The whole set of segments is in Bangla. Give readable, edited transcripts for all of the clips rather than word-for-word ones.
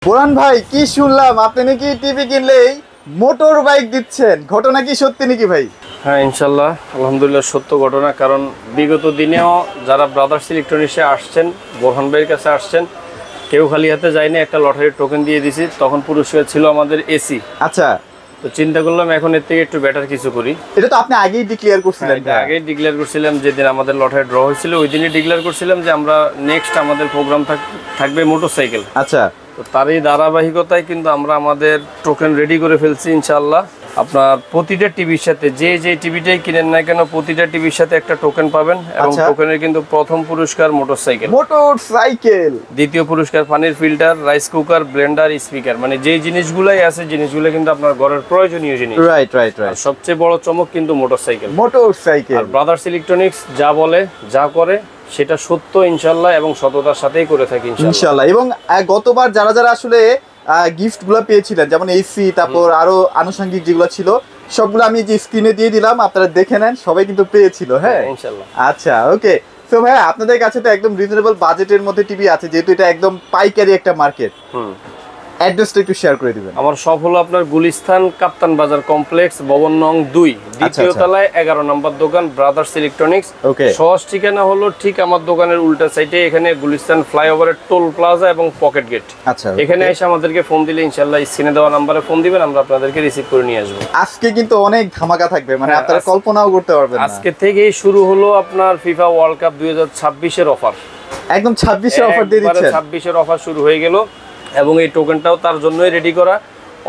বোরহান ভাই কি শুনলাম আপনি নাকি টিভি কিনলেই মোটর বাইক দিচ্ছেন, ঘটনা কি সত্যি নাকি ভাই? হ্যাঁ ইনশাল্লাহ আলহামদুলিল্লাহ সত্য ঘটনা। কারণ বিগত দিনেও যারা ব্রাদার্স ইলেকট্রনিক্সে আসছেন, বোরহান ভাইয়ের কাছে আসছেন, কেউ খালি হাতে যায়নি, একটা লটারির টোকেন দিয়ে দিছি। তখন পুরস্কার ছিল আমাদের এসি। আচ্ছা, তো চিন্তা করলাম এখন এর থেকে একটু বেটার কিছু করি। এটা তো আপনি আগেই ডিক্লেয়ার করছিলেন। আগেই ডিক্লেয়ার করছিলাম, যেদিন আমাদের লটারি ড্র হয়েছিল ওই দিনই ডিক্লেয়ার করছিলাম যে আমরা নেক্সট আমাদের প্রোগ্রাম থাকবে মোটরসাইকেল। আচ্ছা, তো তারই ধারাবাহিকতায় কিন্তু আমরা আমাদের টোকেন রেডি করে ফেলছি ইনশাআল্লাহ। আপনার প্রতিটা টিভির সাথে যে টিভিটাই কিনেন না কেন প্রতিটা টিভির সাথে একটা টোকেন পাবেন, এবং টোকেনের কিন্তু প্রথম পুরস্কার মোটরসাইকেল, দ্বিতীয় পুরস্কার পানির filter, rice cooker, Blender, speaker. মানে যে জিনিসগুলাই আছে জিনিসগুলো কিন্তু আপনার ঘরের প্রয়োজনীয় জিনিস। Right right right. সবচেয়ে বড় চমক কিন্তু মোটরসাইকেল। আর ব্রাদার্স ইলেকট্রনিক্স যা বলে যা করে সেটা সত্য ইনশাআল্লাহ, এবং সততার সাথেই করে থাকি ইনশাআল্লাহ। এবং গতবার যারা যারা আসলে গিফট গুলো পেয়েছিলেন, যেমন এসি, তারপর আরো আনুষঙ্গিক যেগুলো ছিল সবগুলো আমি যে স্ক্রিনে দিয়ে দিলাম, আপনারা দেখে নেন, সবাই কিন্তু পেয়েছিল। হ্যাঁ ইনশাআল্লাহ। আচ্ছা, ওকে। তো ভাই আপনাদের কাছে তো একদম রিজনেবল বাজেটের মধ্যে টিভি আছে, যেহেতু এটা একদম পাইকারি একটা মার্কেট। অ্যাড্রেসটা একটু শেয়ার করে দিবেন। আমার সব হলো আপনার গুলিস্তান কাপ্তান বাজার কমপ্লেক্স, ভবন নং 2, দ্বিতীয় তলায় 11 নম্বর দোকান, ব্রাদার্স ইলেকট্রনিক্স। সহজ ঠিকানা হলো ঠিক আমার দোকানের উল্টা সাইডে, এখানে গুলিস্তান ফ্লাইওভারের টোল প্লাজা এবং পকেট গেট। আচ্ছা, এখানে এসে আমাদেরকে ফোন দিলে ইনশাআল্লাহ স্ক্রিনে দেওয়া নম্বরে ফোন দিবেন, আমরা আপনাদেরকে রিসিভ করে নিয়ে আসবো। আজকে কিন্তু অনেক ধামাকা থাকবে, মানে আপনারা কল্পনাও করতে পারবেন না। আজকে থেকেই শুরু হলো আপনার ফিফা ওয়ার্ল্ড কাপ 2026 এর অফার। একদম 26 এর অফার দিয়ে দিচ্ছেন। 26 এর অফার শুরু হয়ে গেল, এবং এই টোকেনটাও তার জন্যই রেডি করা।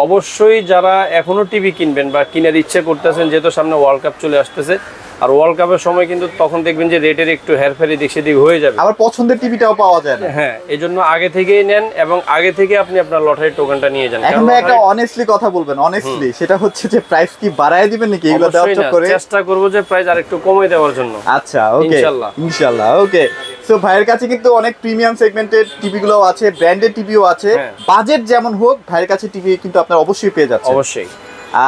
অবশ্যই যারা এখনো টিভি কিনবেন বা কেনার ইচ্ছে করতেছেন, যেহেতু সামনে ওয়ার্ল্ড কাপ চলে আসতেছে, আর ওয়ার্ল্ড কাপের সময় কিন্তু তখন দেখবেন যে রেটের একটু হেরফের এদিক সেদিক হয়ে যাবে, আবার পছন্দের টিভিটাও পাওয়া যায় না। হ্যাঁ, এই জন্য আগে থেকেই নেন, এবং আগে থেকে আপনি আপনার লটারির টোকেনটা নিয়ে যান। এখন একটা অনেস্টলি কথা বলবেন, অনেস্টলি, সেটা হচ্ছে যে প্রাইস কি বাড়ায় দিবেন নাকি এগুলো দেওয়ার চক্করে? চেষ্টা করব যে প্রাইস আরেকটু কমিয়ে দেওয়ার জন্য। আচ্ছা, ওকে, ইনশাআল্লাহ ইনশাআল্লাহ। ওকে, সো ভাইয়ের কাছে কিন্তু অনেক প্রিমিয়াম সেগমেন্টের টিভি গুলো আছে, ব্র্যান্ডেড টিভিও আছে। বাজেট যেমন হোক, ভাইয়ের কাছে টিভি কিন্তু আপনারা অবশ্যই পেয়ে যাচ্ছেন। অবশ্যই।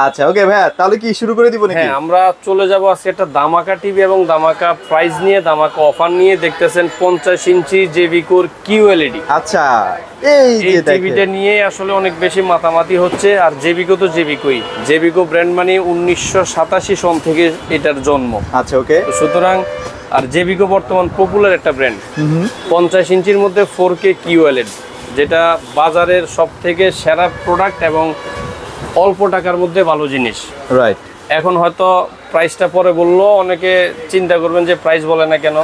আচ্ছা, ওকে ভাইয়া, তাহলে কি শুরু করে দিব নাকি? হ্যাঁ, আমরা চলে যাব আজকে একটা দামাকা টিভি এবং দামাকা প্রাইস নিয়ে, দামাকা অফার নিয়ে। দেখতেছেন 50 ইঞ্চি জেবিকোর কিউএলইডি। আচ্ছা, এই যে টিভিটা নিয়ে আসলে অনেক বেশি মাতামাতি হচ্ছে। আর জেবিকো তো জেবিকোই, জেবিকো ব্র্যান্ড মানে 1987 সন থেকে এটার জন্ম। আচ্ছা, ওকে। সুতরাং আর জেবিকো বর্তমান পপুলার একটা ব্র্যান্ড। 50 ইঞ্চির মধ্যে 4K কিউএলইডি, যেটা বাজারের সব থেকে সেরা প্রোডাক্ট এবং অল্প টাকার মধ্যে ভালো জিনিস। রাইট। এখন হয়তো প্রাইসটা পরে বললো, অনেকে চিন্তা করবেন যে প্রাইস বলে না কেন।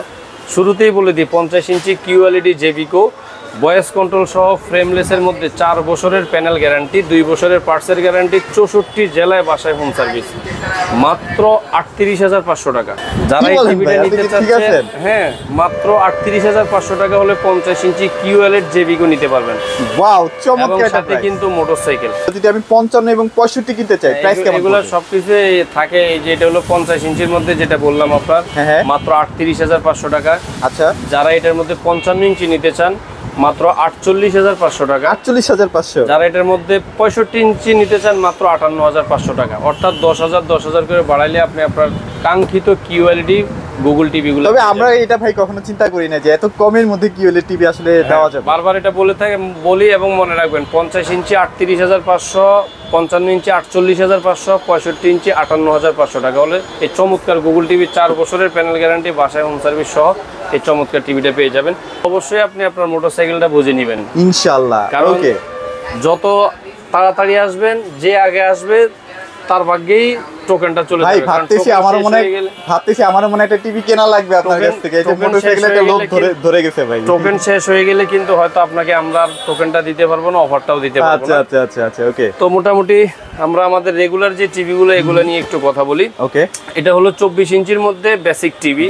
শুরুতেই বলে দিই, 50 ইঞ্চি কিউএলইডি জেবিকো, ভয়েস কন্ট্রোল সহ ফ্রেমলেসের মধ্যে 4 বছরের প্যানেল গ্যারান্টি, 2 বছরের পার্টসের গ্যারান্টি, 64 জেলায় বাসায় হোম সার্ভিস, মাত্র 38,500 টাকা। যারা এই টিভিটা নিতে চাচ্ছেন, হ্যাঁ, মাত্র 38,500 টাকা হলে 50 ইঞ্চি কিউএলইডি জেবিকো নিতে পারবেন। ওয়াও, চমৎকার। সাথে কিন্তু মোটরসাইকেল। যদি আমি 55 এবং 65 কিনতে চাই, প্রাইস কেমন? এগুলো সবকিছু থাকে। এই যে এটা হলো 50 ইঞ্চির মধ্যে, যেটা বললাম আপনার, মাত্র 38,500 টাকা। আচ্ছা, যারা এটার মধ্যে 55 ইঞ্চি নিতে চান, মাত্র 48,500 টাকা। 48,500। যারা এটার মধ্যে 65 ইঞ্চি নিতে চান, মাত্র 58,500 টাকা। অর্থাৎ 10,000 করে বাড়াইলে আপনি আপনার কাঙ্ক্ষিত কিউএলইডি গুগল টিভি গুলো। তবে আমরা এটা ভাই কখনো চিন্তা করি না যে এত কমের মধ্যে কিউএলইডি টিভি আসলে দেওয়া যাবে। বারবার এটা বলি এবং মনে রাখবেন, 50 ইঞ্চি 38,500, 55 ইঞ্চি 48,500, 65 ইঞ্চি 58,500 টাকা হলে এই চমৎকার গুগল টিভি, 4 বছরের প্যানেল গ্যারান্টি, বাসায় হোম সার্ভিস সহ এই চমৎকার টিভিটা পেয়ে যাবেন। অবশ্যই আপনি আপনার মোটরসাইকেলটা বুঝে নেবেন ইনশাআল্লাহ। কারণ যত তাড়াতাড়ি আসবেন, যে আগে আসবে তার ভাগ্যেই টোকেনটা চলে যাবে। ভাই ভাবতেছি আমার মনে একটা টিভি কেনা লাগবে আপনার কাছ থেকে। এই যে মোটরসাইকেলটা লোক ধরে গেছে ভাই। টোকেন শেষ হয়ে গেলে কিন্তু হয়তো আপনাকে আমরা টোকেনটা দিতে পারবো না, অফারটাও দিতে পারবো না। আচ্ছা, ওকে। তো মোটামুটি আমরা আমাদের রেগুলার যে টিভিগুলো এগুলো নিয়ে একটু কথা বলি। ওকে। এটা হলো 24 ইঞ্চির মধ্যে বেসিক টিভি,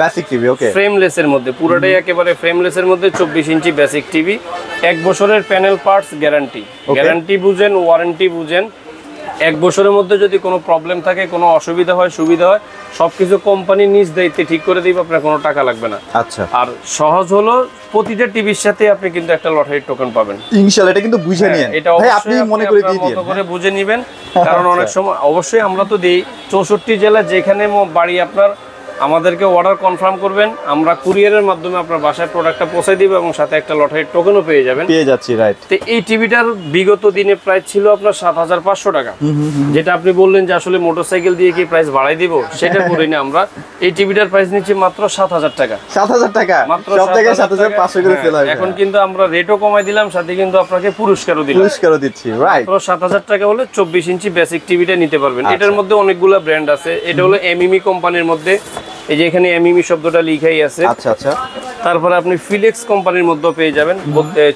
ওকে, ফ্রেমলেসের মধ্যে, পুরোটাই একেবারে ফ্রেমলেসের মধ্যে 24 ইঞ্চি বেসিক টিভি। 1 বছরের প্যানেল পার্টস গ্যারান্টি বুঝেন, ওয়ারেন্টি বুঝেন। 1 বছরের মধ্যে যদি কোনো প্রবলেম থাকে, কোনো অসুবিধা হয়, সুবিধা হয়, সবকিছু কোম্পানি নিজ দায়িত্বে ঠিক করে দিবে, আপনার কোনো টাকা লাগবে না। আচ্ছা। আর সহজ হলো, প্রতিটা টিভির সাথে আপনি কিন্তু একটা লটারির টোকেন পাবেন ইনশাআল্লাহ। এটা কিন্তু বুঝে নিন ভাই, আপনি মনে করে দিয়ে দিন, করে বুঝে নেবেন। কারণ অনেক সময় অবশ্যই আমরা তো দেই 64 জেলা, যেখানে বাড়ি আপনার আমাদেরকে অর্ডার কনফার্ম করবেন, আমরা কুরিয়ারের মাধ্যমে আপনার বাসায় প্রোডাক্টটা পৌঁছে দিব এবং সাথে একটা লটারির টোকেনও পেয়ে যাবেন। পেয়ে যাচ্ছি, রাইট। তো এই টিভিটার বিগত দিনে প্রাইস ছিল আপনার 7500 টাকা, যেটা আপনি বললেন যে আসলে মোটরসাইকেল দিয়ে কি প্রাইস বাড়াই দিব, সেটা করি না আমরা। এই টিভিটার প্রাইস নিচ্ছি মাত্র 7000 টাকা। 7000 টাকা, সব জায়গায় 7500 করে সেল হয়। এখন কিন্তু আমরা রেটও কমাই দিলাম, সাথে কিন্তু আপনাকে পুরস্কারও দিচ্ছি, রাইট। মাত্র 7000 টাকা হলে 24 ইঞ্চি বেসিক টিভিটা নিতে পারবেন। এটার মধ্যে অনেকগুলো ব্র্যান্ড আছে। এটা হলো এমইমি কোম্পানির মধ্যে, এই যে এখানে এমইমি শব্দটা লিখাই আছে। আচ্ছা আচ্ছা। তারপরে আপনি ফিলেক্স কোম্পানির মধ্যে পেয়ে যাবেন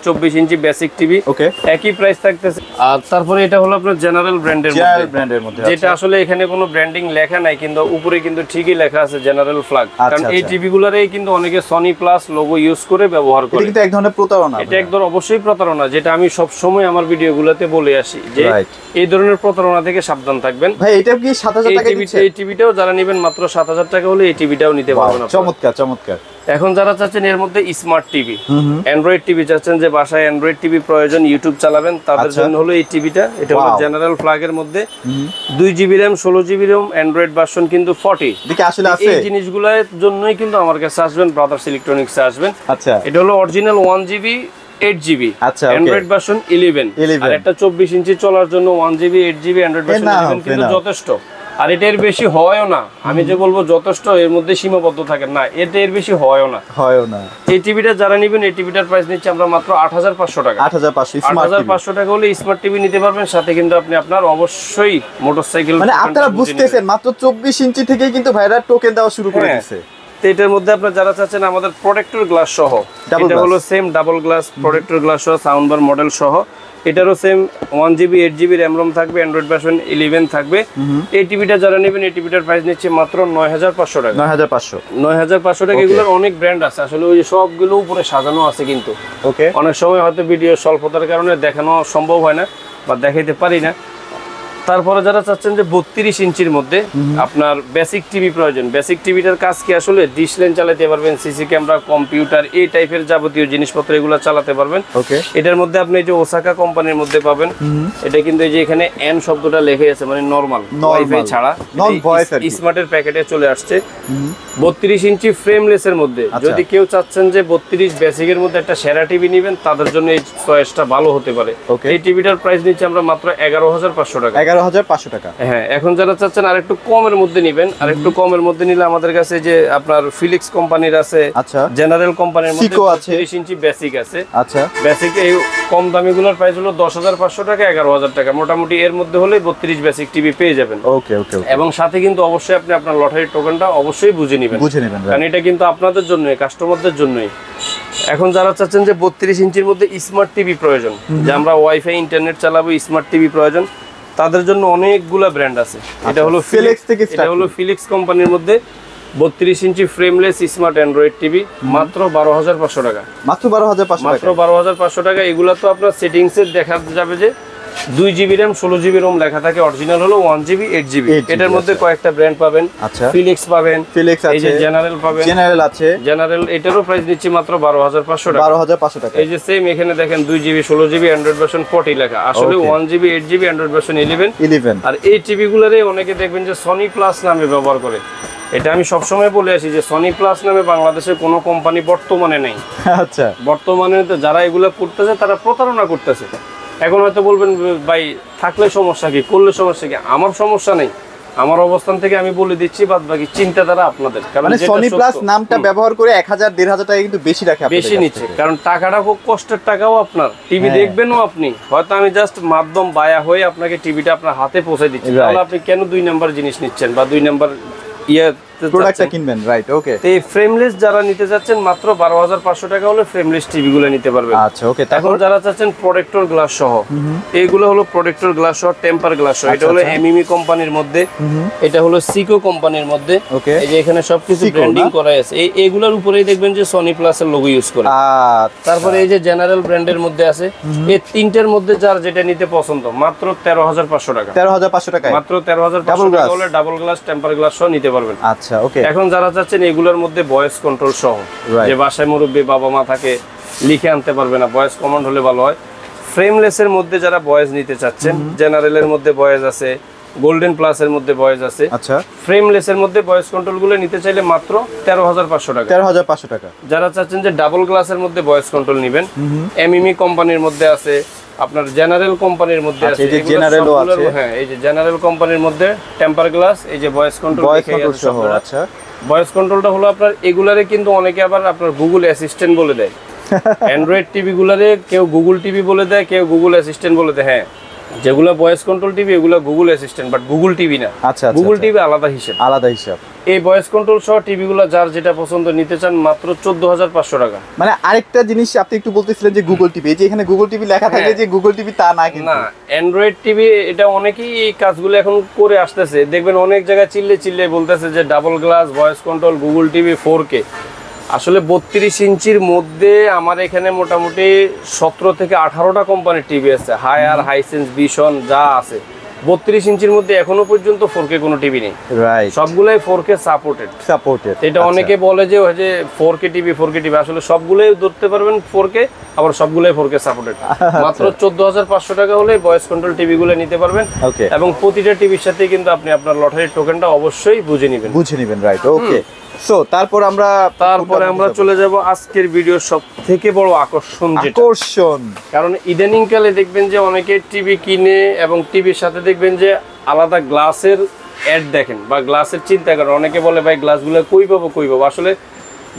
24 ইঞ্চি বেসিক টিভি, ওকে, একই প্রাইস থাকতেছে। আর তারপরে এটা হলো আপনার জেনারেল ব্র্যান্ডের মধ্যে, যেটা আসলে এখানে কোনো ব্র্যান্ডিং লেখা নাই, কিন্তু উপরে কিন্তু ঠিকই লেখা আছে জেনারেল ফ্ল্যাগ। কারণ এই টিভিগুলোরে কিন্তু অনেকে সনি প্লাস লোগো ইউজ করে ব্যবহার করে। এটা কিন্তু এক ধরনের প্রতারণা। এটা এক ধরনের অবশ্যই প্রতারণা, যেটা আমি সব সময় আমার ভিডিওগুলোতে বলে আসি যে এই ধরনের প্রতারণা থেকে সাবধান থাকবেন। ভাই এটা কি 7000 টাকা দিচ্ছে? এই টিভিটাও যারা নেবেন মাত্র 7000 টাকা হলে এই টিভিটাও নিতে পারবেন। চমৎকার চমৎকার। এখন যারা চাচ্ছেন এর মধ্যে স্মার্ট টিভি, অ্যান্ড্রয়েড টিভি চাচ্ছেন, যে বাসায় অ্যান্ড্রয়েড টিভি প্রয়োজন, ইউটিউব চালাবেন, তাদের জন্য হলো এই টিভিটা। এটা হলো জেনারেল ফ্ল্যাগের মধ্যে 2GB RAM 16GB ROM, Android version কিন্তু 40। দেখি আসলে আছে। এই জিনিসগুলোর জন্যই কিন্তু আমার কাছে আসবেন, ব্রাদার্স ইলেকট্রনিক্সে আসবেন। আচ্ছা, এটা হলো অরিজিনাল 1GB 8GB, আচ্ছা, অ্যান্ড্রয়েড ভার্সন 11, আর একটা 24 ইঞ্চি চলার জন্য 1GB 8GB অ্যান্ড্রয়েড ভার্সন 11 কিন্তু যথেষ্ট। আর এটা এর বেশি হয়ও না, আমি যে বলবো যথেষ্ট এর মধ্যে সীমাবদ্ধ থাকে না, এটা এর বেশি হয়ও না। এই টিভিটা যারা নেবেন, এই টিভিটার প্রাইস নিচ্ছে আমরা মাত্র 8500 টাকা। 8500 টাকা হলে স্মার্ট টিভি নিতে পারবেন, সাথে কিন্তু আপনি আপনার অবশ্যই মোটরসাইকেল, মানে আপনারা বুঝতেছেন মাত্র 24 ইঞ্চি থেকে কিন্তু ভাইরা টোকেন দেওয়া শুরু করে দিয়েছে। তো এটার মধ্যে আপনারা যারা চাচ্ছেন আমাদের প্রোটেক্টর গ্লাস সহ, এটা হলো same double glass protector glass সহ, সাউন্ড বার মডেল সহ, এটারও same 1GB 8GB RAM ROM থাকবে, অ্যান্ড্রয়েড ভার্সন 11 থাকবে। এই টিভিটা যারা নেবেন, এই টিভিটার প্রাইস নিচ্ছে মাত্র 9500 টাকা। 9500 টাকা। এগুলোর অনেক ব্র্যান্ড আছে, আসলে ওই সবগুলো উপরে সাজানো আছে, কিন্তু ওকে, অনেক সময় হয়তো ভিডিও স্বল্পতার কারণে দেখানো সম্ভব হয় না বা দেখাইতে পারি না। তারপরে যারা চাচ্ছেন যে 32 ইঞ্চির মধ্যে আপনার বেসিক টিভি প্রয়োজন, বেসিক টিভিটার কাজ কি আসলে ডিশ লাইন চালাতে পারবেন, সিসি ক্যামেরা, কম্পিউটার, এই টাইপের যাবতীয় জিনিসপত্র এগুলো চালাতে পারবেন। এটার মধ্যে আপনি এই যে ওসাকা কোম্পানির মধ্যে পাবেন, এটা কিন্তু এই যে এখানে এন শব্দটা লেখা আছে, মানে নরমাল, ওয়াইফাই ছাড়া, স্মার্টের প্যাকেটে চলে আসছে। 32 ইঞ্চি ফ্রেমলেসের মধ্যে, যদি কেউ চাচ্ছেন যে 32 বেসিকের মধ্যে একটা সেরা টিভি নেবেন, তাদের জন্য এই চয়েসটা ভালো হতে পারে। এই টিভিটার প্রাইস নিচ্ছে আমরা মাত্র 11500 টাকা। 11500 টাকা। হ্যাঁ, এখন যারা চাচ্ছেন আরেকটু কমের মধ্যে নেবেন, আরেকটু কমের মধ্যে নিলে আমাদের কাছে যে আপনার ফিলিক্স কোম্পানির আছে, আচ্ছা, জেনারেল কোম্পানির মধ্যে আছে, 30 ইঞ্চি বেসিক আছে। আচ্ছা, বেসিক এই কম দামিগুলোর প্রাইস হলো 10500 টাকা, 11000 টাকা। মোটামুটি এর মধ্যে হলে 32 বেসিক টিভি পেয়ে যাবেন। ওকে ওকে। এবং সাথে কিন্তু অবশ্যই আপনি আপনার লটারির টোকেনটা অবশ্যই বুঝে নেবেন, কারণ এটা কিন্তু আপনাদের জন্যই, কাস্টমারদের জন্যই। এখন যারা চাচ্ছেন যে 32 ইঞ্চির মধ্যে স্মার্ট টিভি প্রয়োজন, যে আমরা ওয়াইফাই ইন্টারনেট চালাবো, স্মার্ট টিভি প্রয়োজন, তাদের জন্য অনেকগুলা ব্র্যান্ড আছে। এটা হলো ফিলিক্স থেকে, এটা হলো ফিলিক্স কোম্পানির মধ্যে 32 ইঞ্চি ফ্রেমলেস স্মার্ট অ্যান্ড্রয়েড টিভি, মাত্র 12500 টাকা। মাত্র 12500 টাকা। এগুলা তো আপনার সেটিংসে দেখা যাবে যে 2GB RAM 16GB ROM লেখা থাকে, অরিজিনাল হলো 1GB 8GB। এটার মধ্যে কয়েকটা ব্র্যান্ড পাবেন, ফিলিক্স পাবেন, এই যে জেনারেল পাবেন, জেনারেল এটারও প্রাইস দিচ্ছি মাত্র 12500 টাকা। 12500 টাকা। এই যে সেম এখানে দেখেন 2GB 16GB অ্যান্ড্রয়েড ভার্সন 40 লেখা, আসলে 1GB 8GB অ্যান্ড্রয়েড ভার্সন 11। আর এই টিভি গুলারে অনেকে দেখবেন যে সনি প্লাস নামে ব্যবহার করে। এটা আমি সবসময় বলে আসি যে সনি প্লাস নামে বাংলাদেশের কোনো কোম্পানি বর্তমানে নেই। আচ্ছা, বর্তমানে যারা এগুলো করতেছে তারা প্রতারণা করতেছে। এখন হয়তো বলবেন ভাই থাকলে সমস্যা কি, করলে সমস্যা কি? আমার সমস্যা নেই, আমার অবস্থান থেকে আমি বলে দিচ্ছি, বাদ বাকি চিন্তাধারা আপনাদের। কারণ সনি প্লাস নামটা ব্যবহার করে 1000-1500 টাকা কিন্তু বেশি রাখে, বেশি নিচ্ছে, কারণ টাকাটা খুব কষ্টের টাকাও আপনার, টিভি দেখবেনও আপনি, হয়তো আমি জাস্ট মাধ্যম বায়া হয়ে আপনাকে টিভিটা আপনার হাতে পৌঁছে দিচ্ছি, তাহলে আপনি কেন 2 নাম্বার জিনিস নিচ্ছেন বা 2 নাম্বার প্রোডাক্টটা কিনবেন? রাইট, ওকে। তো এই ফ্রেমলেস যারা নিতে যাচ্ছেন মাত্র 12500 টাকা হলে ফ্রেমলেস টিভি গুলো নিতে পারবেন। আচ্ছা, ওকে। এখন যারা চাচ্ছেন প্রোটেক্টর গ্লাস সহ, এইগুলো হলো প্রোটেক্টর গ্লাস সহ, টেম্পার গ্লাস সহ। এটা হলো এমইমি কোম্পানির মধ্যে, এটা হলো সিকো কোম্পানির মধ্যে। এই যে এখানে সবকিছু ব্র্যান্ডিং করা আছে, এইগুলোর উপরেই দেখবেন যে সনি প্লাস এর লোগো ইউজ করে। তারপরে এই যে জেনারেল ব্র্যান্ডের মধ্যে আছে, এই তিনটার মধ্যে যার যেটা নিতে পছন্দ, মাত্র 13500 টাকা। 13500 টাকা, মাত্র 13500 টাকা হলে ডাবল গ্লাস টেম্পার গ্লাস সহ নিতে পারবেন। আচ্ছা, ওকে। এখন যারা চাচ্ছেন এগুলোর মধ্যে ভয়েস কন্ট্রোল সহ, যে বাসায় মুরব্বী বাবা মা থাকে, লিখে আনতে পারবে না, ভয়েস কমান্ড হলে ভালো হয়। ফ্রেমলেসের মধ্যে যারা ভয়েস নিতে চাচ্ছেন, জেনারেলের মধ্যে ভয়েস আছে, গোল্ডেন প্লাসের মধ্যে ভয়েস আছে। আচ্ছা, ফ্রেমলেসের মধ্যে ভয়েস কন্ট্রোলগুলো নিতে চাইলে মাত্র 13,500 টাকা। 13,500 টাকা। যারা চাচ্ছেন যে ডাবল গ্লাসের মধ্যে ভয়েস কন্ট্রোল নেবেন, এমএমই কোম্পানির মধ্যে আছে, আপনার জেনারেল কোম্পানির মধ্যে আছে, এই যে জেনারেলও আছে। হ্যাঁ, এই যে জেনারেল কোম্পানির মধ্যে টেম্পার গ্লাস, এই যে ভয়েস কন্ট্রোল সহ। আচ্ছা, ভয়েস কন্ট্রোলটা হলো আপনার এগুলারে কিন্তু অনেকে আবার আপনার গুগল অ্যাসিস্ট্যান্ট বলে দেয়। অ্যান্ড্রয়েড টিভি গুলারে কেউ গুগল টিভি বলে দেয়, কেউ গুগল অ্যাসিস্ট্যান্ট বলে দেয়। হ্যাঁ, যেগুলো ভয়েস কন্ট্রোল টিভি এগুলো Google assistant, but Google TV না। আচ্ছা, গুগল টিভি আলাদা হিসাব। এই ভয়েস কন্ট্রোল সহ টিভিগুলো যার যেটা পছন্দ নিতে চান মাত্র 14,500 টাকা। মানে আরেকটা জিনিস আপনি একটু বলতেছিলেন যে গুগল টিভি, এই যে এখানে গুগল টিভি লেখা থাকে যে গুগল টিভি, তা না কিন্তু। না, অ্যান্ড্রয়েড টিভি এটা অনেকেই এই কাজগুলো এখন করে আসতেছে। দেখবেন অনেক জায়গায় চিল্লে বলতেছে যে double glass voice control Google TV 4K। আসলে 32 ইঞ্চির মধ্যে আমার এখানে মোটামুটি 17 থেকে 18টা কোম্পানির টিভি আছে, হায়ার, হাইসেন্স, ভিশন যা আছে। 32 ইঞ্চির মধ্যে এখনো পর্যন্ত 4K কোনো টিভি নেই। রাইট, সবগুলাই 4K সাপোর্টেড। এটা অনেকে বলে যে ওই যে 4K টিভি আসলে সবগুলাই ধরতে পারবেন 4K, আবার সবগুলাই 4K সাপোর্টেড। মাত্র 14,500 টাকা হলে ভয়েস কন্ট্রোল টিভি গুলো নিতে পারবেন। এবং প্রতিটা টিভির সাথে কিন্তু আপনি আপনার লটারির টোকেনটা অবশ্যই বুঝে নেবেন। রাইট, ওকে। সো তারপরে আমরা চলে যাব আজকের ভিডিওর সবথেকে বড় আকর্ষণ, কারণ ইদানিং কালে দেখবেন যে অনেকে টিভি কিনে এবং টিভির সাথে দেখবেন যে আলাদা গ্লাসের অ্যাড দেখেন বা গ্লাসের চিন্তা করেন। অনেকে বলে ভাই গ্লাসগুলো কই পাবো। আসলে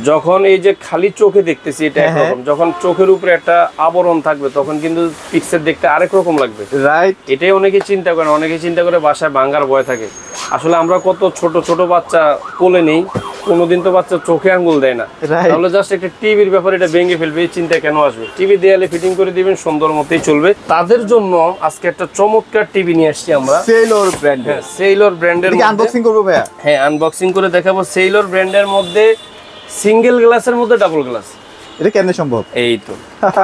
যখন এই যে খালি চোখে দেখতেছি এটা একরকম, যখন চোখের উপরে একটা আবরণ থাকবে তখন কিন্তু পিকচার দেখতে আরেক রকম লাগবে। রাইট, এটাই অনেকে চিন্তা করে বাসায় ভাঙার ভয় থাকে। আসলে আমরা কত ছোট বাচ্চা কোলে নেই, কোনোদিন তো বাচ্চা চোখে আঙ্গুল দেয় না, তাহলে জাস্ট একটা টিভির ব্যাপারে এটা ভেঙে ফেলবে, এই চিন্তা কেন আসবে? টিভি দেয়ালে ফিটিং করে দিবেন, সুন্দর মতোই চলবে। তাদের জন্য আজকে একটা চমৎকার টিভি নিয়ে আসছি আমরা, সেইলর ব্র্যান্ডের। আনবক্সিং করবো ভাইয়া? হ্যাঁ, আনবক্সিং করে দেখাবো। সেইলর ব্র্যান্ডের মধ্যে সিঙ্গেল গ্লাসের মধ্যে ডাবল গ্লাস। এটা কেন সম্ভব? এই তো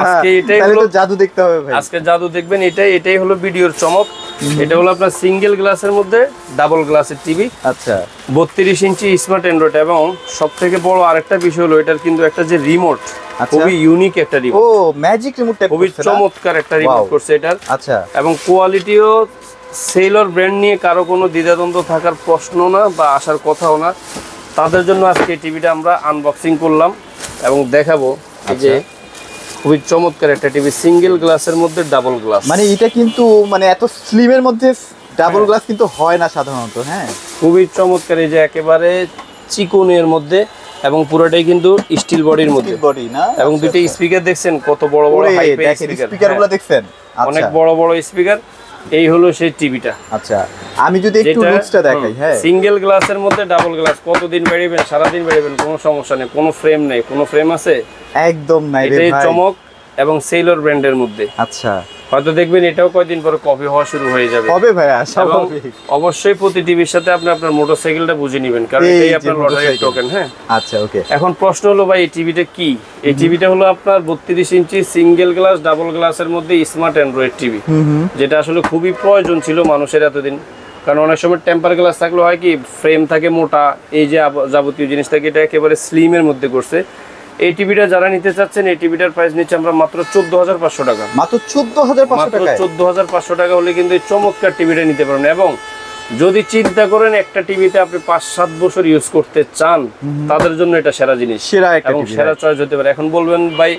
আজকে এটাই হলো জাদু, দেখতে হবে ভাই। আজকে জাদু দেখবেন, এটাই হলো ভিডিওর চমক। এটা হলো আপনার সিঙ্গেল গ্লাসের মধ্যে ডাবল গ্লাসের টিভি। আচ্ছা, 32 ইঞ্চি স্মার্ট অ্যান্ড্রয়েড। এবং সবথেকে বড় আরেকটা বিষয় হলো এটার কিন্তু একটা যে রিমোট, খুবই ইউনিক একটা রিমোট। ও, ম্যাজিক রিমোট টাইপ, খুবই চমৎকার একটা রিমোট করছে এটার। আচ্ছা, এবং কোয়ালিটিও সেইলর ব্র্যান্ড নিয়ে কারো কোনো দ্বিধাদ্বন্দ্ব থাকার প্রশ্ন না বা আসার কথাও না। তাদের জন্য আজকে এই টিভিটা আমরা আনবক্সিং করলাম এবং দেখাবো। এই যে খুবই চমৎকার একটা টিভি, সিঙ্গেল গ্লাসের মধ্যে ডাবল গ্লাস। মানে এটা কিন্তু এত স্লিমের মধ্যে ডাবল গ্লাস কিন্তু হয় না সাধারণত। হ্যাঁ, খুবই চমৎকার। এই যে একেবারে চিকনের মধ্যে এবং পুরোটাই কিন্তু স্টিল বডির মধ্যে, এবং দুটো স্পিকার দেখছেন কত বড় হাই পেস স্পিকারগুলো দেখছেন, অনেক বড় স্পিকার। এই হলো সেই টিভিটা। আচ্ছা, আমি যদি একটু লুকসটা দেখাই। হ্যাঁ, সিঙ্গেল গ্লাসের মধ্যে ডাবল গ্লাস, কতদিন বেরিবেন? সারাদিন বেরিবেন, কোনো সমস্যা নেই। কোনো ফ্রেম নেই, কোনো ফ্রেম আছে? একদম নাই রে ভাই। এটাই চমক, এবং সেইলর ব্র্যান্ডের মধ্যে। আচ্ছা, হয়তো দেখবেন এটাও কয়েকদিন পরে কপি হওয়া শুরু হয়ে যাবে। হবে ভাইয়া, স্বাভাবিক। অবশ্যই প্রতি টিভির সাথে আপনি আপনার মোটরসাইকেলটা বুঝে নেবেন, কারণ এটাই আপনার লটারির টোকেন। হ্যাঁ, আচ্ছা, ওকে। এখন প্রশ্ন হলো ভাই এই টিভিটা কি? এই টিভিটা হলো আপনার 32 ইঞ্চি সিঙ্গেল গ্লাস ডাবল গ্লাসের মধ্যে স্মার্ট অ্যান্ড্রয়েড টিভি, যেটা আসলে খুবই প্রয়োজন ছিল মানুষের এতদিন। কারণ অনেক সময় টেম্পার গ্লাস থাকলে হয় কি, ফ্রেম থাকে মোটা, এই যে যাবতীয় জিনিস থাকে, এটা একেবারে স্লিমের মধ্যে করছে। এই টিভিটা যারা নিতে চাচ্ছেন, এই টিভিটার প্রাইস নিচ্ছে আমরা মাত্র 14,500 টাকা। মাত্র 14,500 টাকা। 14,500 টাকা হলে কিন্তু এই চমৎকার টিভিটা নিতে পারবেন। এবং যদি চিন্তা করেন একটা টিভিতে আপনি 5-7 বছর ইউজ করতে চান, তাদের জন্য এটা সেরা জিনিস, এবং সেরা চয়েস হতে পারে। এখন বলবেন ভাই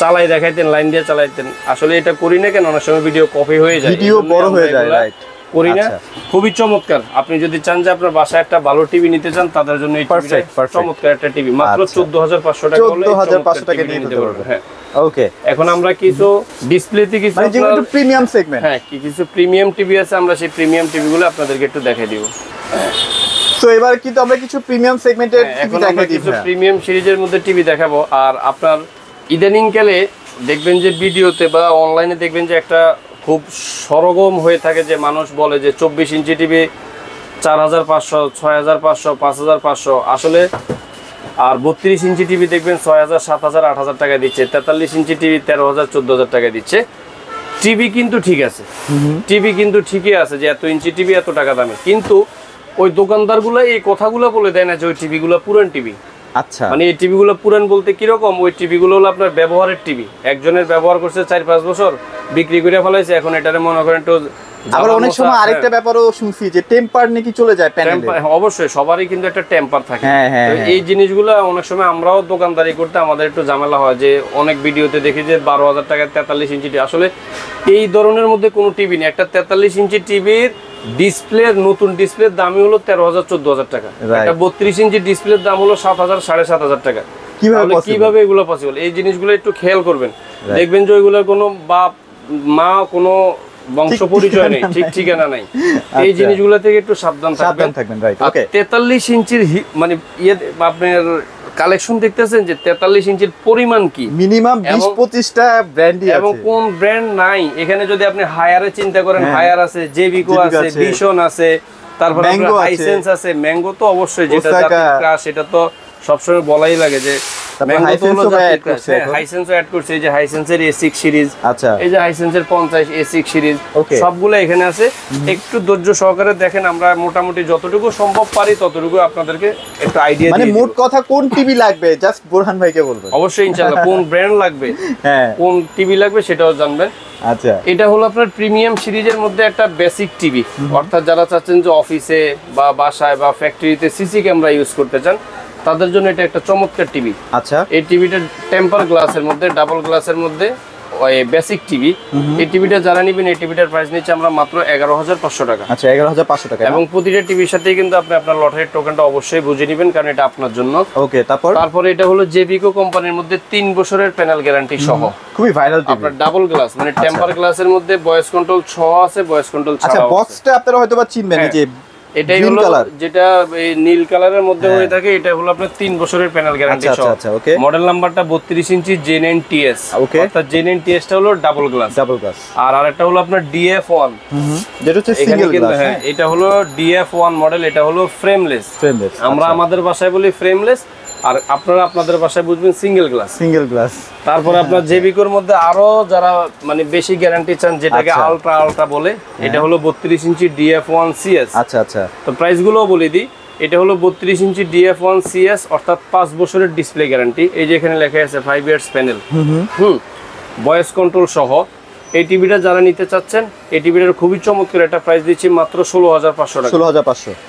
চালাই দেখাইতেন, লাইন দিয়ে চালাইতেন। আসলে এটা করি না কেন, অনেক সময় ভিডিও কপি হয়ে যায়, ভিডিও বড় হয়ে যায়, রাইট, করি না। খুবই চমৎকার। আপনি যদি চান যে আপনার বাসায় একটা ভালো টিভি নিতে চান, তাদের জন্য এই টিভিটা চমৎকার একটা টিভি। মাত্র 14,500 টাকা হলে 14,500 টাকা নিয়ে নিতে পারবেন। হ্যাঁ, ওকে। এখন আমরা কিছু ডিসপ্লেতে কিছু যেগুলো প্রিমিয়াম সেগমেন্ট, হ্যাঁ, কিছু প্রিমিয়াম টিভি আছে, আমরা সেই প্রিমিয়াম টিভিগুলো আপনাদেরকে একটু দেখাই দিব। সো এবার কিন্তু আমরা কিছু প্রিমিয়াম সেগমেন্টের টিভি দেখাই দিব, কিছু প্রিমিয়াম সিরিজের মধ্যে টিভি দেখাবো। আর আপনার ইদানিং কালে দেখবেন যে ভিডিওতে বা অনলাইনে দেখবেন যে একটা খুব সরগম হয়ে থাকে যে মানুষ বলে যে 24 ইঞ্চি টিভি 4,500, 6,500, 5,500 আসলে। আর 32 ইঞ্চি টিভি দেখবেন 6,000, 7,000, 8,000 টাকা দিচ্ছে। 43 ইঞ্চি টিভি 13,000, 14,000 টাকা দিচ্ছে। টিভি কিন্তু ঠিক আছে, টিভি কিন্তু ঠিকই আছে যে এত ইঞ্চি টিভি এত টাকা দামে, কিন্তু ওই দোকানদারগুলো এই কথাগুলো বলে দেয় না যে ওই টিভিগুলো পুরান টিভি। আচ্ছা, মানে এই টিভিগুলো পুরান বলতে কিরকম, ওই টিভিগুলো হলো আপনার ব্যবহারের টিভি। একজনের ব্যবহার করছে 4-5 বছর, বিক্রি করে ফেলাইছে, এখন এটারে মনে করেন একটু আবার অনেক সময় আরেকটা ব্যাপারও শুনছি যে টেম্পার নাকি চলে যায় প্যানেলে। অবশ্যই সবারই কিন্তু একটা টেম্পার থাকে। তো এই জিনিসগুলো অনেক সময় আমরাও দোকানদারি করতে আমাদের একটু ঝামেলা হয়, যে অনেক ভিডিওতে দেখি যে 12,000 টাকায় 43 ইঞ্চি। আসলে এই ধরনের মধ্যে কোনো টিভি নেই। একটা 43 ইঞ্চি টিভির ডিসপ্লের নতুন ডিসপ্লের দামই হলো 13,000 14,000 টাকা। একটা 32 ইঞ্চি ডিসপ্লের দাম হলো 7,000 7,500 টাকা। কিভাবে এগুলো পসিবল? এই জিনিসগুলো একটু খেয়াল করবেন, দেখবেন যে ওইগুলোর কোনো বাপ মা কোনো বংশ পরিচয় নেই, ঠিক ঠিকানা নাই। এই জিনিসগুলো থেকে একটু সাবধান থাকবেন। 43 ইঞ্চির মানে আপনার কালেকশন দেখতেছেন যে 43 ইঞ্চির পরিমাণ কি, মিনিমাম 20-25টা ব্র্যান্ডই আছে এবং কোন ব্র্যান্ড নাই এখানে। যদি আপনি হায়ারে চিন্তা করেন, হায়ার আছে, জেবিকো আছে, ভিশন আছে, তারপর হাইসেন্স আছে, ম্যাঙ্গো তো অবশ্যই, যেটা ক্রাশ, এটা তো সবসময় বলাই লাগে যে হাইসেন্সও অ্যাড করছে। এই যে হাইসেন্সের A6 সিরিজ, আচ্ছা, এই যে হাইসেন্সের 50 A6 সিরিজ, সবগুলো এখানে আছে। একটু ধৈর্য সহকারে দেখেন, আমরা মোটামুটি যতটুকু সম্ভব পারি ততটুকু আপনাদেরকে একটু আইডিয়া দিই। মানে মোট কথা কোন টিভি লাগবে জাস্ট বোরহান ভাইকে বলবেন। অবশ্যই ইনশাআল্লাহ কোন ব্র্যান্ড লাগবে, কোন টিভি লাগবে সেটাও জানবেন। আচ্ছা, এটা হলো আপনার প্রিমিয়াম সিরিজের মধ্যে একটা বেসিক টিভি, অর্থাৎ যারা চাচ্ছেন যে অফিসে বা বাসায় বা ফ্যাক্টরিতে সিসি ক্যামেরা ইউজ করতে চান তাদের জন্য এটা একটা চমৎকার টিভি। আচ্ছা, এই টিভিটা টেম্পার গ্লাসের মধ্যে, ডাবল গ্লাসের মধ্যে বেসিক টিভি। এই টিভিটা যারা নেবেন, এই টিভিটার প্রাইস নিচ্ছে আমরা মাত্র 11,500 টাকা। আচ্ছা, 11,500 টাকা। এবং প্রতিটা টিভির সাথেই কিন্তু আপনি আপনার লটারির টোকেনটা অবশ্যই বুঝে নেবেন, কারণ এটা আপনার জন্য। ওকে, তারপরে এটা হলো জেবিকো কোম্পানির মধ্যে 3 বছরের প্যানেল গ্যারান্টি সহ, খুবই ভাইরাল টিভি। আপনার ডাবল গ্লাস মানে টেম্পার গ্লাসের মধ্যে ভয়েস কন্ট্রোল সহ আছে, ভয়েস কন্ট্রোল ছাড়াও আছে। আচ্ছা, বক্সটা আপনারা হয়তোবা চিনবেন, এই যে এটাই হলো যেটা এই নীল কালারের মধ্যে হয়ে থাকে, এটা হলো আপনার 3 বছরের প্যানেল গ্যারান্টি সহ। আচ্ছা, ওকে। মডেল নাম্বারটা 32 ইঞ্চি J9TS, অর্থাৎ J9TS টা হলো ডাবল গ্লাস। আর আরেকটা হলো আপনার DF1, যেটা হচ্ছে সিঙ্গেল গ্লাস। হ্যাঁ, এটা হলো DF1 মডেল, এটা হলো ফ্রেমলেস। আমরা আমাদের ভাষায় বলি ফ্রেমলেস, আর আপনারা আপনাদের ভাষায় বুঝবেন সিঙ্গেল গ্লাস। তারপর আপনার জেবিকোর মধ্যে আরো যারা মানে বেশি গ্যারান্টি চান, যেটাকে আলট্রা বলে, এটা হলো 32 ইঞ্চি DF1 CS। আচ্ছা, তো প্রাইস গুলো বলে দিই। এটা হলো 32 ইঞ্চি DF1 CS, অর্থাৎ 5 বছরের ডিসপ্লে গ্যারান্টি। এই যে এখানে লেখা আছে 5 ইয়ার্স প্যানেল, ভয়েস কন্ট্রোল সহ। এই টিভিটা যারা নিতে চাচ্ছেন, এই টিভিটার খুবই চমৎকার একটা প্রাইস দিচ্ছি মাত্র 16,500 টাকা।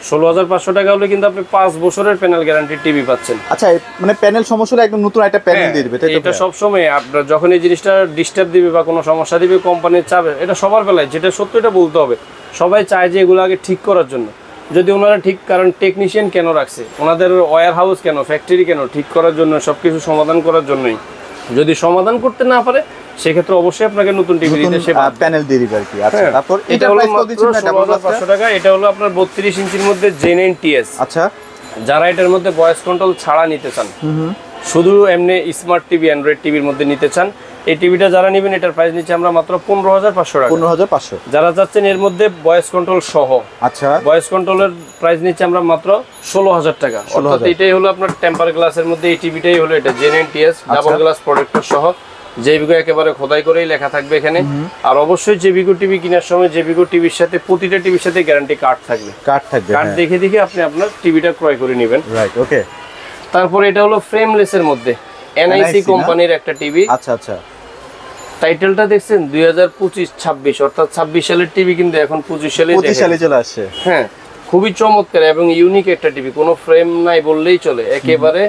16,500 টাকা হলে কিন্তু আপনি 5 বছরের প্যানেল গ্যারান্টি টিভি পাচ্ছেন। আচ্ছা, মানে প্যানেল সমস্যা হলে একদম নতুন একটা প্যানেল দিয়ে দিবে, তাই তো? এটা সব সময় আপনার যখন এই জিনিসটা ডিস্টার্ব দিবে বা কোনো সমস্যা দিবে, কোম্পানির চাবে, এটা সবার বেলায়, যেটা সত্য এটা বলতে হবে। সবাই চায় যে এগুলো আগে ঠিক করার জন্য, যদি ওনারা ঠিক, কারণ টেকনিশিয়ান কেন রাখছে, ওনাদের ওয়্যার হাউস কেন, ফ্যাক্টরি কেন, ঠিক করার জন্য, সবকিছু সমাধান করার জন্যই। যদি সমাধান করতে না পারে সেক্ষেত্রে অবশ্যই আপনাকে নতুন টিভি দিতে সে প্যানেল দিয়ে দিবে আর কি। আচ্ছা, তারপর এটা হলো মাত্র 16,500 টাকা। এটা হলো আপনার 32 ইঞ্চির মধ্যে J9TS। আচ্ছা, যারা এটার মধ্যে ভয়েস কন্ট্রোল ছাড়া নিতে চান, শুধু এমনি স্মার্ট টিভি, অ্যান্ড্রয়েড টিভির মধ্যে নিতে চান, এই টিভিটা যারা নেবেন এটার প্রাইস নিচ্ছে আমরা মাত্র 15,500 টাকা। 15,500। যারা চাচ্ছেন এর মধ্যে ভয়েস কন্ট্রোল সহ, আচ্ছা, ভয়েস কন্ট্রোলের প্রাইস নিচ্ছে আমরা মাত্র 16,000 টাকা। অর্থাৎ এটাই হলো আপনার টেম্পার গ্লাসের মধ্যে, এই টিভিটাই হলো এটা J9TS ডাবল গ্লাস প্রোটেক্টর সহ। জেবিকো একেবারে খোদাই করেই লেখা থাকবে এখানে। আর অবশ্যই জেবিকো টিভি কেনার সময় জেবিকো টিভির সাথে, প্রতিটা টিভির সাথে গ্যারান্টি কার্ড থাকবে। কার্ড দেখে আপনি আপনার টিভিটা ক্রয় করে নেবেন। রাইট, ওকে। তারপরে এটা হলো ফ্রেমলেসের মধ্যে NIC কোম্পানির একটা টিভি। আচ্ছা, টাইটেলটা দেখছেন 2025-26, অর্থাৎ 26 সালের টিভি কিন্তু এখন 25 সালে চলে আসছে। হ্যাঁ, খুবই চমৎকার এবং ইউনিক একটা টিভি, কোনো ফ্রেম নাই বললেই চলে, একেবারে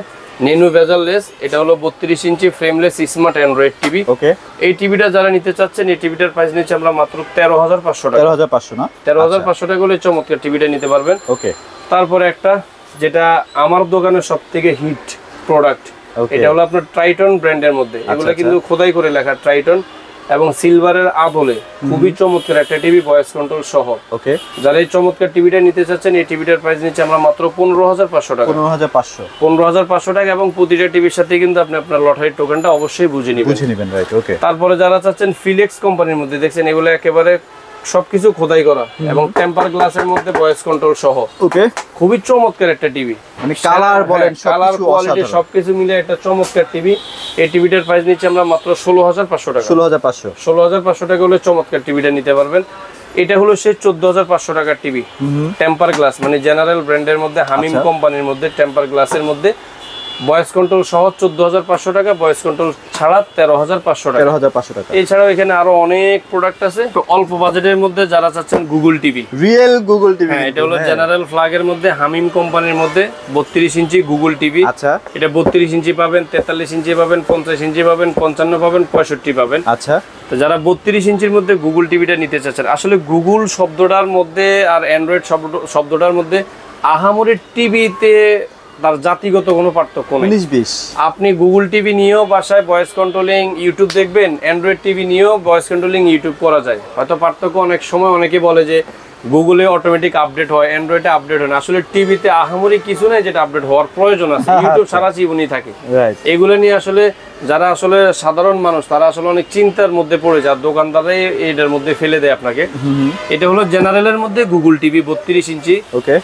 নেনু বেজারলেস। এটা হলো 32 ইঞ্চি ফ্রেমলেস স্মার্ট অ্যান্ড্রয়েড টিভি। ওকে, এই টিভিটা যারা নিতে চাচ্ছেন, এই টিভিটার প্রাইস নিচ্ছে আমরা মাত্র 13,500 টাকা। 13,500 না? 13,500 টাকা হলে চমৎকার টিভিটা নিতে পারবেন। ওকে, তারপরে একটা যেটা আমার দোকানের সবথেকে হিট প্রোডাক্ট, এটা হলো আপনার ট্রাইটন ব্র্যান্ডের মধ্যে। এগুলো কিন্তু খোদাই করে লেখা ট্রাইটন এবং সিলভারের আদলে খুবই চমৎকার একটা টিভি, ভয়েস কন্ট্রোল সহ। ওকে, যারা এই চমৎকার টিভিটা নিতে চাচ্ছেন, এই টিভিটার প্রাইস নিচ্ছে আমরা মাত্র 15,500 টাকা। 15,500 টাকা। এবং প্রতিটা টিভির সাথে কিন্তু আপনি আপনার লটারির টোকেনটা অবশ্যই বুঝে নেবেন। রাইট, ওকে। তারপরে যারা চাচ্ছেন ফিলেক্স কোম্পানির মধ্যে, দেখছেন এগুলো একেবারে সবকিছু খোদাই করা এবং টেম্পার গ্লাসের মধ্যে ভয়েস কন্ট্রোল সহ। ওকে, খুবই চমৎকার একটা টিভি, মানে কালার বলেন, কালার কোয়ালিটি সবকিছু মিলে একটা চমৎকার টিভি। এই টিভিটার প্রাইস নিচ্ছে আমরা মাত্র 16,500 টাকা। 16,500 টাকা হলে চমৎকার টিভিটা নিতে পারবেন। এটা হলো সেই 14,500 টাকার টিভি, টেম্পার গ্লাস মানে জেনারেল ব্র্যান্ডের মধ্যে, হামিম কোম্পানির মধ্যে, টেম্পার গ্লাসের মধ্যে। ভয়েস কন্ট্রোল সহ 14,500 টাকা, ভয়েস কন্ট্রোল ছাড়া 13,500 টাকা। 13,500 টাকা। এছাড়াও এখানে আরো অনেক প্রোডাক্ট আছে অল্প বাজেটের মধ্যে, যারা চাচ্ছেন Google TV, real Google TV. হ্যাঁ, এটা হলো জেনারেল ফ্ল্যাগের মধ্যে হামিম কোম্পানির মধ্যে 32 ইঞ্চি গুগল টিভি। আচ্ছা, এটা 32 ইঞ্চি পাবেন, 43 ইঞ্চি পাবেন, 50 ইঞ্চি পাবেন, 55 পাবেন, 65 পাবেন। আচ্ছা, তো যারা 32 ইঞ্চির মধ্যে গুগল টিভিটা নিতে চাচ্ছেন, আসলে গুগল শব্দটার মধ্যে আর অ্যান্ড্রয়েড শব্দটার মধ্যে আহামরি টিভিতে তার জাতিগত কোনো পার্থক্য নেই। 19-20 আপনি গুগল টিভি নিয়েও বাসায় ভয়েস কন্ট্রোলিং ইউটিউব দেখবেন, অ্যান্ড্রয়েড টিভি নিয়েও ভয়েস কন্ট্রোলিং ইউটিউব করা যায়। হয়তো পার্থক্য অনেক সময় অনেকে বলে যে গুগলে অটোমেটিক আপডেট হয়, অ্যান্ড্রয়েডে আপডেট হয় না। আসলে টিভিতে আহামরি কিছু নেই যেটা আপডেট হওয়ার প্রয়োজন আছে, ইউটিউব সারা জীবনই থাকে। এগুলো নিয়ে আসলে যারা আসলে সাধারণ মানুষ তারা আসলে অনেক চিন্তার মধ্যে পড়ে যায়, দোকানদারাই এটার মধ্যে ফেলে দেয় আপনাকে। এটা হলো জেনারেলের মধ্যে গুগল টিভি 32 ইঞ্চি।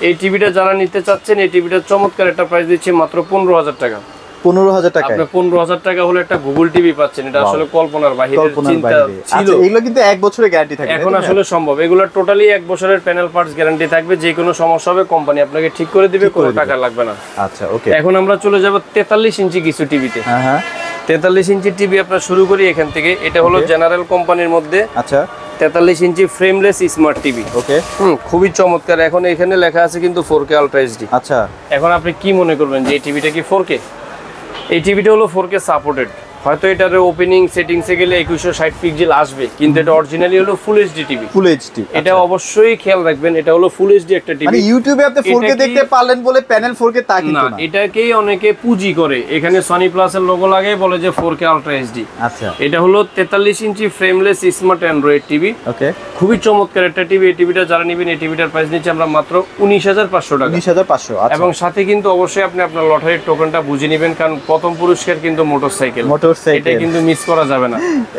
এই টিভিটা যারা নিতে চাচ্ছেন, এই টিভিটার চমৎকার একটা প্রাইস দিচ্ছে মাত্র 15,000 টাকা। 15,000 টাকা। আপনি 15,000 টাকা হলে একটা গুগল টিভি পাচ্ছেন, এটা আসলে কল্পনার বাহিরে চিন্তা ছিল। এগুলো কিন্তু 1 বছরের গ্যারান্টি থাকে, এখন আসলে সম্ভব। এগুলো টোটালি 1 বছরের প্যানেল পার্টস গ্যারান্টি থাকবে, যে কোনো সমস্যা হবে কোম্পানি আপনাকে ঠিক করে দিবে, কোনো টাকা লাগবে না। আচ্ছা, ওকে। এখন আমরা চলে যাব 43 ইঞ্চি কিছু টিভিতে। হ্যাঁ, 43 ইঞ্চি টিভি আপনার শুরু করি এখান থেকে। এটা হলো জেনারেল কোম্পানির মধ্যে। আচ্ছা, 43 ইঞ্চি ফ্রেমলেস স্মার্ট টিভি। ওকে, খুবই চমৎকার। এখন এখানে লেখা আছে কিন্তু 4K আলট্রা এইচডি। আচ্ছা, এখন আপনি কি মনে করবেন যে এই টিভিটা কি 4K? এই টিভিটা হলো 4K সাপোর্টেড। হয়তো এটার ওপেনিং সেটিংসে গেলে 2160 পিক্সেল আসবে, কিন্তু এটা অরিজিনালি হলো full HD TV. Full HD, এটা অবশ্যই খেয়াল রাখবেন, এটা হলো ফুল এইচডি একটা টিভি। মানে ইউটিউবে আপনি 4K দেখতে পারলেন বলে প্যানেল 4K তা কিন্তু না। এটাকেই অনেকে পুঁজি করে, এখানে সনি প্লাসের লোগো লাগাই বলে যে 4K আলট্রা এইচডি। আচ্ছা, এটা হলো 43 ইঞ্চি ফ্রেমলেস স্মার্ট অ্যান্ড্রয়েড টিভি। ওকে, খুবই চমৎকার একটা টিভি। এই টিভিটা যারা নেবেন, এই টিভিটার প্রাইস নিচ্ছে আমরা মাত্র 19,500 টাকা। 19,500। আচ্ছা, এবং সাথে কিন্তু অবশ্যই আপনি আপনার লটারির টোকেনটা বুঝে নেবেন, কারণ প্রথম পুরস্কার কিন্তু মোটরসাইকেল। এটা কিন্তু মিস করা যাবে না।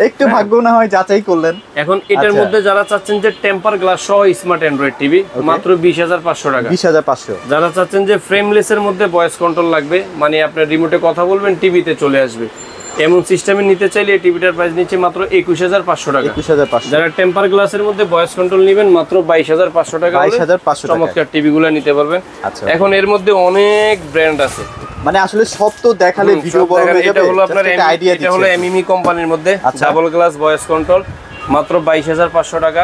একটু ভাগ্য না হয় যাচাই করলেন। এখন এটার মধ্যে যারা চাচ্ছেন যে টেম্পার গ্লাস সহ স্মার্ট অ্যান্ড্রয়েড টিভি, মাত্র 20,500 টাকা। 20,500। যারা চাচ্ছেন যে ফ্রেমলেসের মধ্যে ভয়েস কন্ট্রোল লাগবে, মানে আপনার রিমোটে কথা বলবেন টিভিতে চলে আসবে, এমন সিস্টেমে নিতে চাইলে এই টিভিটার প্রাইস নিচ্ছে মাত্র 21,500 টাকা। 21,500। যারা টেম্পার গ্লাসের মধ্যে ভয়েস কন্ট্রোল নেবেন, মাত্র 22,500 টাকা। 22,500 টাকা চমৎকার টিভিগুলো নিতে পারবেন। আচ্ছা, এখন এর মধ্যে অনেক ব্র্যান্ড আছে, মানে আসলে সব তো দেখালে ভিডিও বড় হয়ে যাবে। এটা হলো আপনার এটা হলো এমইমি কোম্পানির মধ্যে ডাবল গ্লাস ভয়েস কন্ট্রোল, মাত্র 22,500 টাকা।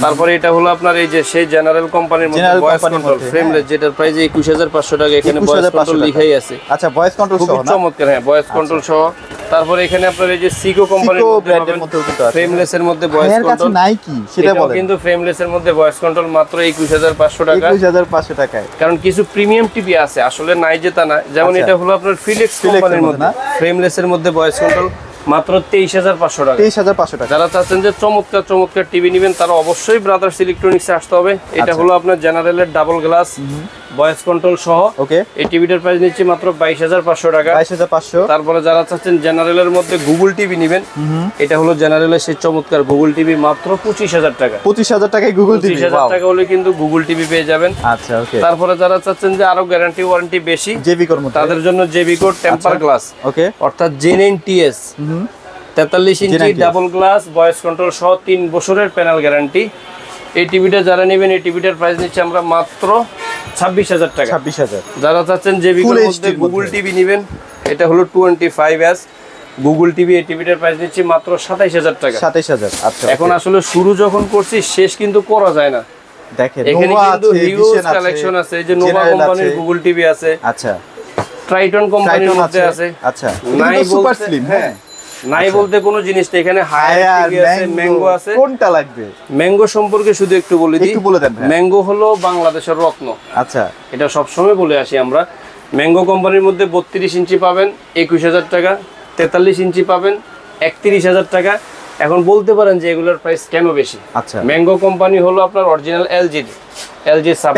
তারপরে এটা হলো আপনার এই যে সেই জেনারেল কোম্পানির মধ্যে ভয়েস কন্ট্রোল ফ্রেমলেস, যেটার প্রাইস 21,500 টাকা। এখানে ভয়েস কন্ট্রোল লেখাই আছে। আচ্ছা, ভয়েস কন্ট্রোল সহ না? চমৎকার, হ্যাঁ, ভয়েস কন্ট্রোল সহ। তারপরে এখানে আপনার এই যে সিকো কোম্পানির মধ্যে ফ্রেমলেস এর মধ্যে ভয়েস কন্ট্রোল নাই কি সেটা বলেন, কিন্তু ফ্রেমলেস এর মধ্যে ভয়েস কন্ট্রোল মাত্র 21,500 টাকা। 21,500 টাকায়। কারণ কিছু প্রিমিয়াম টিভি আছে, আসলে নাই যে তা না। যেমন এটা হলো আপনার ফিলিপস কোম্পানির মধ্যে ফ্রেমলেস এর মধ্যে ভয়েস কন্ট্রোল, মাত্র 23,500 টাকা। 23,500 টাকা। যারা চাচ্ছেন যে চমৎকার চমৎকার টিভি নেবেন, তারা অবশ্যই ব্রাদার্স ইলেকট্রনিক্সে আসতে হবে। এটা হলো আপনার জেনারেলের ডাবল গ্লাস ভয়েস কন্ট্রোল সহ। ওকে, এই টিভিটার প্রাইস নিচ্ছে মাত্র 22,500 টাকা। 22,500। তারপরে যারা চাচ্ছেন জেনারেলের মধ্যে গুগল টিভি নেবেন, এটা হলো জেনারেলের সেই চমৎকার গুগল টিভি, মাত্র 25,000 টাকা। 25,000 টাকায় গুগল টিভি। 25,000 টাকা হলে কিন্তু গুগল টিভি পেয়ে যাবেন। আচ্ছা, ওকে। তারপরে যারা চাচ্ছেন যে আরো গ্যারান্টি ওয়ারেন্টি বেশি, জেবিকোর মধ্যে, তাদের জন্য জেবিকোর টেম্পার গ্লাস, ওকে, অর্থাৎ J9TS 43 ইঞ্চি ডাবল গ্লাস ভয়েস কন্ট্রোল সহ 3 বছরের প্যানেল গ্যারান্টি। এই টিভিটা যারা নেবেন, এই টিভিটার প্রাইস নিচ্ছে আমরা মাত্র 26,000 টাকা। 26,000। যারা চাচ্ছেন জেবিকোর মধ্যে গুগল টিভি নেবেন, এটা হলো 25S গুগল টিভি, এই টিভিটার প্রাইস নিচ্ছে মাত্র 27,000 টাকা। 27,000। আচ্ছা, এখন আসলে শুরু যখন করছি শেষ কিন্তু করা যায় না। দেখেন এখানে কিন্তু হিউজ কালেকশন আছে। এই যে নোভা কোম্পানির গুগল টিভি আছে, আচ্ছা, ট্রাইটন কোম্পানির মধ্যে আছে। আচ্ছা, নাই সুপার স্লিম, হ্যাঁ, নাই বলতে কোনো জিনিস নেই। এখানে হায়ার টিভি আছে, ম্যাঙ্গো আছে। কোনটা লাগবে? ম্যাঙ্গো সম্পর্কে শুধু একটু বলে দিই, একটু বলে দেন। ম্যাঙ্গো হলো বাংলাদেশের রত্ন। আচ্ছা, এটা সব সময় বলে আসি আমরা। ম্যাঙ্গো কোম্পানির মধ্যে 32 ইঞ্চি পাবেন 21,000 টাকা, 43 ইঞ্চি পাবেন 31,000 টাকা। এখন বলতে পারেন যে এগুলোর প্রাইস কেন বেশি? আচ্ছা, ম্যাঙ্গো কোম্পানি হলো আপনার অরিজিনাল এলজি সাব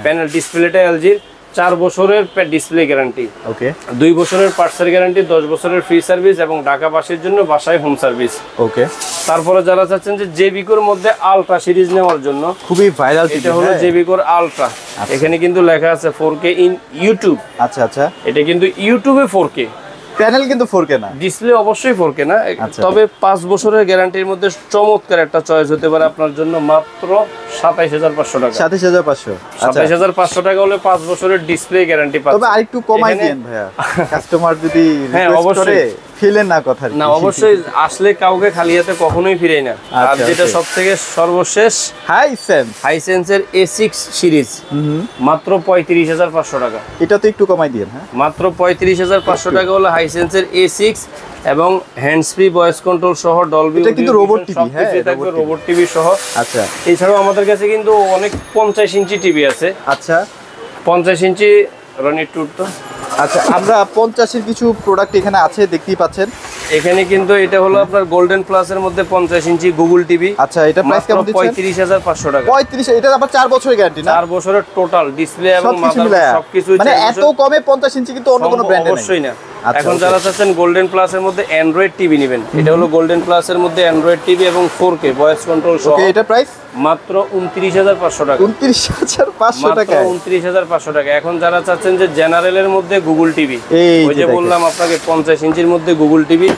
প্যানেল ডিসপ্লেটা এলজির 4 বছরের ডিসপ্লে গ্যারান্টি, ওকে, 2 বছরের পার্টসের গ্যারান্টি, 10 বছরের ফ্রি সার্ভিস এবং ঢাকাবাসীর জন্য বাসায় হোম সার্ভিস, ওকে। তারপরে যারা চাচ্ছেন যে জেবিকোর মধ্যে আলট্রা সিরিজ নেওয়ার জন্য, খুবই ভাইরাল, এটা হলো জেবিকোর আলট্রা। এখানে কিন্তু লেখা আছে 4K ইন ইউটিউব। আচ্ছা, আচ্ছা, এটা কিন্তু ইউটিউবে 4K, প্যানেল কিন্তু 4K না, ডিসপ্লে অবশ্যই 4K না, আচ্ছা। তবে 5 বছরের গ্যারান্টির মধ্যে চমৎকার একটা চয়েস হতে পারে আপনার জন্য, মাত্র 27500 টাকা। 27500, আচ্ছা 27500 টাকা হলে 5 বছরের ডিসপ্লে গ্যারান্টি তবে পাচ্ছেন। আরেকটু কমাই এখানে- দেন ভাইয়া, কাস্টমার যদি হ্যাঁ, রিকোয়েস্ট অবশ্যই। করে ফেলেন না কথা আর কি। না অবশ্যই, আসলে কাউকে খালি হাতে কখনোই ফিরাই না। আর আচ্ছা, যেটা okay। সবথেকে সর্বশেষ হাইসেন্স, হাইসেন্সের A6 সিরিজ, মাত্র 35500 টাকা। এটা তো একটু কমাই দিন। হ্যাঁ, মাত্র 35500 টাকা হলে হাইসেন্সের A6 এবং হ্যান্ডস ফ্রি ভয়েস কন্ট্রোল সহ ডলবি, এটা কিন্তু robot TV, হ্যাঁ, থাকবে, robot রোবট টিভি সহ। আচ্ছা এছাড়াও আমাদের কাছে কিন্তু অনেক 50 ইঞ্চি টিভি আছে। আচ্ছা 50 ইঞ্চি রনি টুর তো আচ্ছা, আমরা 50-এর কিছু প্রোডাক্ট এখানে আছে দেখতেই পাচ্ছেন। এখানে কিন্তু এটা হলো আপনার গোল্ডেন প্লাসের মধ্যে 50 ইঞ্চি গুগল টিভি। আচ্ছা, এটা প্রাইস কেমন দিচ্ছেন? 35500 টাকা। 35, এটা আবার 4 বছরের গ্যারান্টি না? 4 বছরের টোটাল ডিসপ্লে এবং সবকিছু মাদারবোর্ড মিলায়া সবকিছু, মানে এত কমে 50 ইঞ্চি কিন্তু অন্য কোনো ব্র্যান্ডে নাই। অবশ্যই না। আচ্ছা, এখন okay। যারা চাচ্ছেন গোল্ডেন প্লাসের মধ্যে অ্যান্ড্রয়েড টিভি নেবেন, এটা হলো গোল্ডেন প্লাসের মধ্যে অ্যান্ড্রয়েড টিভি এবং 4K ভয়েস কন্ট্রোল সহ, ওকে, এটা প্রাইস মাত্র 29500 টাকা। 29500 মাত্র টাকা। 29500 টাকা। এখন যারা চাচ্ছেন যে জেনারেলের মধ্যে গুগল টিভি, এই ওই যে যে দেখেন। বললাম আপনাকে 50 ইঞ্চির মধ্যে গুগল টিভি,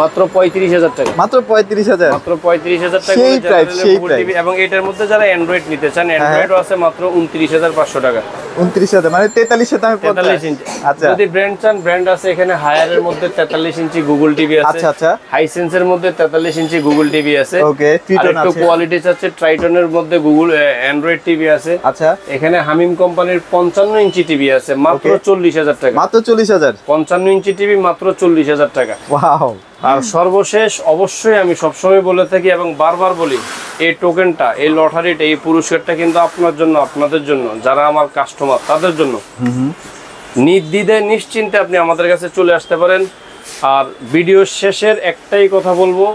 মাত্র 35000 টাকা। মাত্র 35000, মাত্র 35000 টাকা সেই করে price, জেনারেলের সেই গুগল price। টিভি। এবং এটার মধ্যে যারা অ্যান্ড্রয়েড নিতে চান, অ্যান্ড্রয়েডও আছে মাত্র 29500 টাকা। 29000 মানে 43 দামে 43 ইঞ্চি। আচ্ছা যদি ব্র্যান্ড চান, ব্র্যান্ড আছে এখানে। হায়ারের মধ্যে 43 ইঞ্চি গুগল টিভি আছে। আচ্ছা আচ্ছা, হাইসেন্সের মধ্যে 43 ইঞ্চি গুগল টিভি আছে। ওকে, আর ট্রিটন একটু আছে। কোয়ালিটি চাচ্ছে, ট্রাইটনের মধ্যে গুগল অ্যান্ড্রয়েড টিভি আছে। আচ্ছা, এখানে হামিম কোম্পানির 55 ইঞ্চি টিভি আছে, মাত্র Okay। 40000 টাকা। মাত্র 40000। 55 ইঞ্চি টিভি মাত্র 40000 টাকা। ওয়াও, আর সর্বশেষ অবশ্যই আমি সবসময় বলে থাকি এবং বারবার বলি, এই টোকেনটা, এই লটারিটা, এই পুরস্কারটা কিন্তু আপনার জন্য, আপনাদের জন্য, যারা আমার কাস্টমার তাদের জন্য। নির্দ্বিধায় নিশ্চিন্তে আপনি আমাদের কাছে চলে আসতে পারেন। আর ভিডিওর শেষের একটাই কথা বলবো,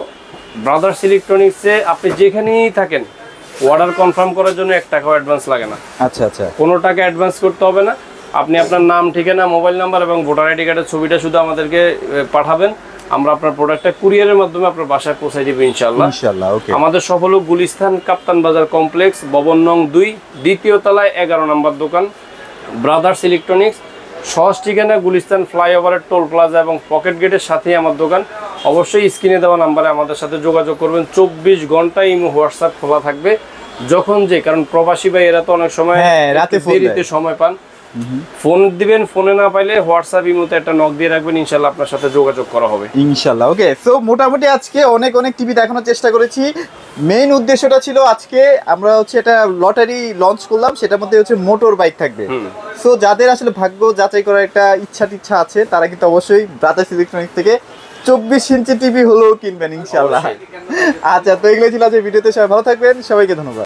ব্রাদার্স ইলেকট্রনিক্সে আপনি যেখানেই থাকেন, অর্ডার কনফার্ম করার জন্য 1 টাকাও অ্যাডভান্স লাগে না। আচ্ছা আচ্ছা, কোনো টাকা অ্যাডভান্স করতে হবে না। আপনি আপনার নাম, ঠিকানা, মোবাইল নাম্বার এবং ভোটার আইডি কার্ডের ছবিটা শুধু আমাদেরকে পাঠাবেন। আমরা আপনার প্রোডাক্টটা কুরিয়ারের মাধ্যমে আপনার বাসায় পৌঁছে দিব ইনশাআল্লাহ। ইনশাআল্লাহ, ওকে। আমাদের সফল গুলিস্তান কাপ্তান বাজার কমপ্লেক্স, ভবন নং 2, দ্বিতীয় তলায় 11 নম্বর দোকান, ব্রাদার্স ইলেকট্রনিক্স। সহজ ঠিকানা গুলিস্তান ফ্লাইওভারের টোল প্লাজা এবং পকেট গেটের সাথেই আমার দোকান। অবশ্যই স্ক্রিনে দেওয়া নাম্বারে আমাদের সাথে যোগাযোগ করবেন। 24 ঘন্টা ইমো, হোয়াটসঅ্যাপ খোলা থাকবে, যখন যে, কারণ প্রবাসী ভাই এরা তো অনেক সময় হ্যাঁ, রাতে একটু ফোন দেরিতে দেয়। সময় পান। ফোন দিবেন, ফোনে না পাইলে হোয়াটসঅ্যাপ ইমোতে একটা নক দিয়ে রাখবেন, ইনশাআল্লাহ আপনার সাথে যোগাযোগ করা হবে ইনশাআল্লাহ। ওকে, সো মোটামুটি আজকে অনেক টিভি দেখানোর চেষ্টা করেছি। মেইন উদ্দেশ্যটা ছিল আজকে আমরা হচ্ছে এটা লটারি লঞ্চ করলাম, সেটার মধ্যে হচ্ছে মোটর বাইক থাকবে। সো যাদের আসলে ভাগ্য যাচাই করার একটা ইচ্ছা আছে, তারা কিন্তু অবশ্যই ব্রাদার্স ইলেকট্রনিক্স থেকে 24 ইঞ্চি টিভি হলেও কিনবেন ইনশাআল্লাহ। আচ্ছা, তো এগুলো ছিল আজকে ভিডিওতে। সবাই ভালো থাকবেন, সবাইকে ধন্যবাদ।